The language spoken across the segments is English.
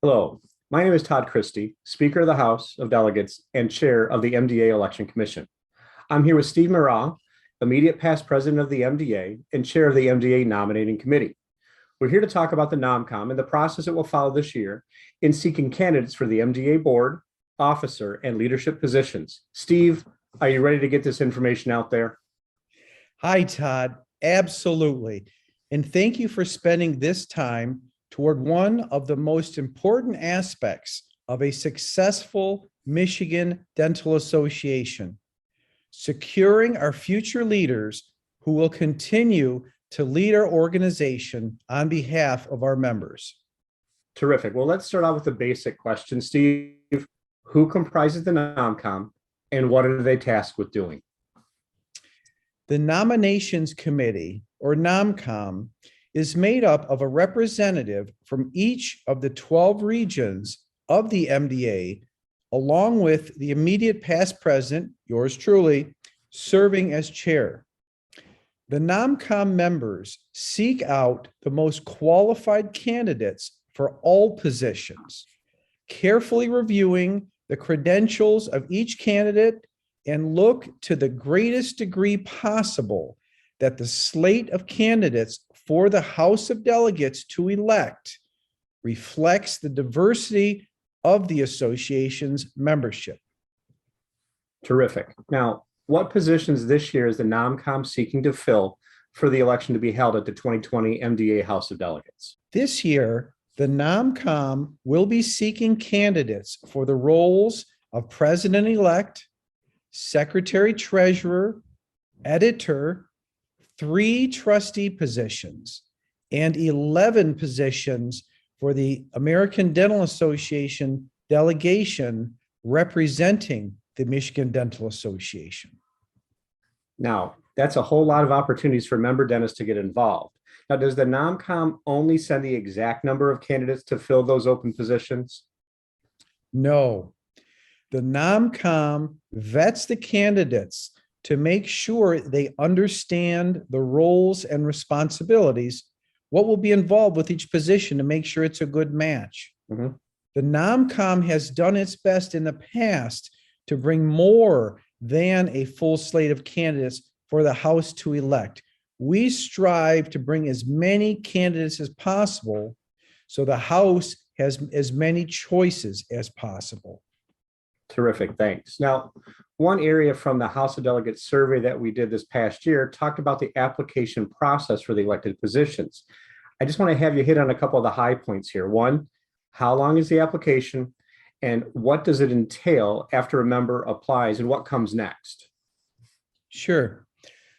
Hello, my name is Todd Christie, Speaker of the House of Delegates and Chair of the MDA Election Commission. I'm here with Steve Murrah, immediate past President of the MDA and Chair of the MDA Nominating Committee. We're here to talk about the NomCom and the process it will follow this year in seeking candidates for the MDA board, officer, and leadership positions. Steve, are you ready to get this information out there? Hi, Todd. Absolutely. And thank you for spending this time toward one of the most important aspects of a successful Michigan Dental Association, securing our future leaders who will continue to lead our organization on behalf of our members. Terrific. Well, let's start out with the basic question. Steve, who comprises the NomCom and what are they tasked with doing? The Nominations Committee, or NomCom, is made up of a representative from each of the 12 regions of the MDA, along with the immediate past president, yours truly, serving as chair. The NomCom members seek out the most qualified candidates for all positions, carefully reviewing the credentials of each candidate and look to the greatest degree possible that the slate of candidates for the House of Delegates to elect reflects the diversity of the association's membership. Terrific. Now, what positions this year is the NomCom seeking to fill for the election to be held at the 2020 MDA House of Delegates? This year, the NomCom will be seeking candidates for the roles of President-elect, Secretary-Treasurer, Editor, 3 trustee positions, and 11 positions for the American Dental Association delegation representing the Michigan Dental Association. Now, that's a whole lot of opportunities for member dentists to get involved. Now, does the NomCom only send the exact number of candidates to fill those open positions? No. The NomCom vets the candidates to make sure they understand the roles and responsibilities, what will be involved with each position to make sure it's a good match. Mm-hmm. The NomCom has done its best in the past to bring more than a full slate of candidates for the House to elect. We strive to bring as many candidates as possible so the House has as many choices as possible. Terrific, thanks. Now, one area from the House of Delegates survey that we did this past year talked about the application process for the elected positions. I just want to have you hit on a couple of the high points here. One, how long is the application and what does it entail after a member applies and what comes next? Sure.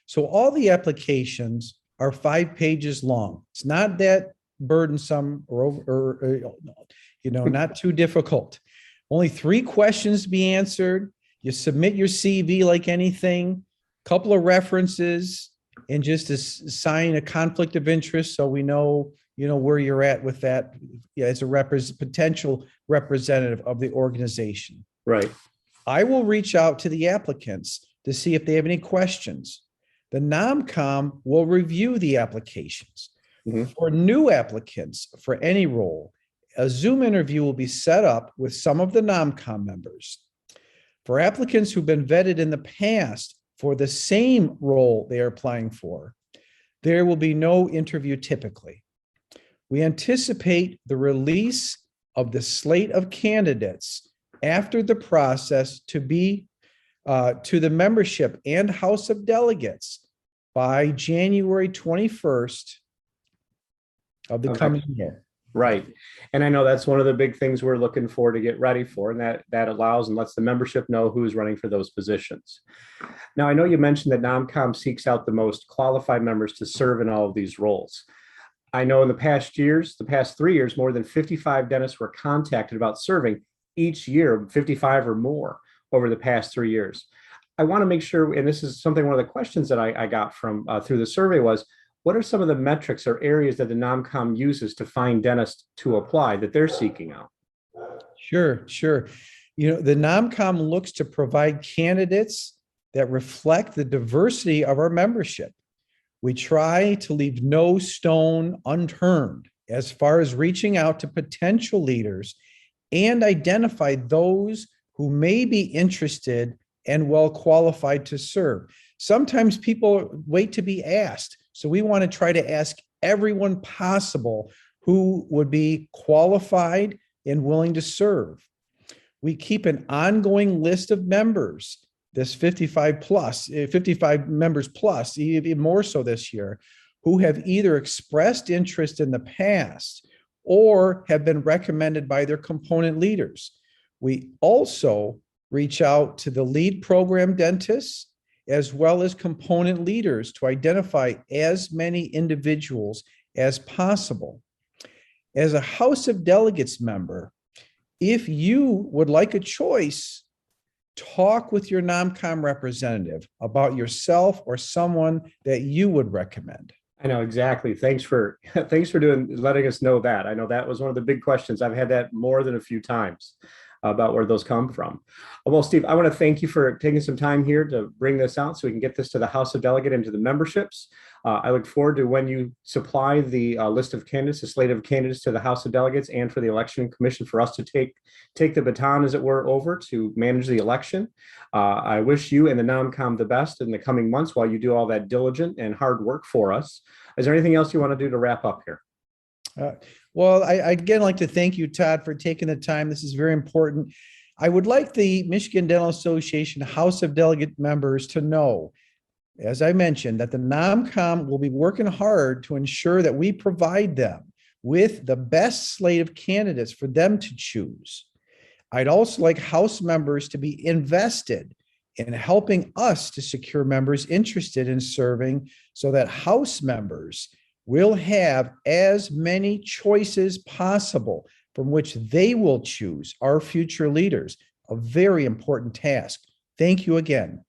So all the applications are 5 pages long. It's not that burdensome or not too difficult. Only 3 questions to be answered. You submit your CV like anything, couple of references, and just assign a conflict of interest so we know, where you're at with that as a potential representative of the organization. Right. I will reach out to the applicants to see if they have any questions. The NomCom will review the applications. Mm-hmm. For new applicants for any role, a Zoom interview will be set up with some of the NomCom members. For applicants who've been vetted in the past for the same role they are applying for, there will be no interview typically. We anticipate the release of the slate of candidates after the process to be to the membership and House of Delegates by January 21st of the coming year. Right. And I know that's one of the big things we're looking for to get ready for, and that allows and lets the membership know who's running for those positions. Now, I know you mentioned that NomCom seeks out the most qualified members to serve in all of these roles. I know in the past 3 years, more than 55 dentists were contacted about serving each year, 55 or more over the past 3 years. I want to make sure, and this is one of the questions that I got from through the survey was, what are some of the metrics or areas that the NomCom uses to find dentists to apply that they're seeking out? Sure. The NomCom looks to provide candidates that reflect the diversity of our membership. We try to leave no stone unturned. as far as reaching out to potential leaders and identify those who may be interested and well qualified to serve. Sometimes people wait to be asked. So we want to try to ask everyone possible who would be qualified and willing to serve. We keep an ongoing list of members, this 55 members plus, even more so this year, who have either expressed interest in the past or have been recommended by their component leaders. We also reach out to the lead program dentists as well as component leaders to identify as many individuals as possible. As a House of Delegates member, if you would like a choice, talk with your NOMCOM representative about yourself or someone that you would recommend. I know exactly. Thanks for letting us know that. I know that was one of the big questions. I've had that more than a few times about where those come from. Well, Steve, I want to thank you for taking some time here to bring this out so we can get this to the House of Delegate and to the memberships. I look forward to when you supply the list of candidates, the slate of candidates to the House of Delegates and for the Election Commission for us to take the baton, as it were, over to manage the election. I wish you and the NOMCOM the best in the coming months while you do all that diligent and hard work for us. Is there anything else you want to do to wrap up here? Well, I again like to thank you, Todd, for taking the time. This is very important. I would like the Michigan Dental Association House of Delegate members to know, as I mentioned, that the NOMCOM will be working hard to ensure that we provide them with the best slate of candidates for them to choose. I'd also like House members to be invested in helping us to secure members interested in serving so that House members will have as many choices possible from which they will choose our future leaders, a very important task. Thank you again.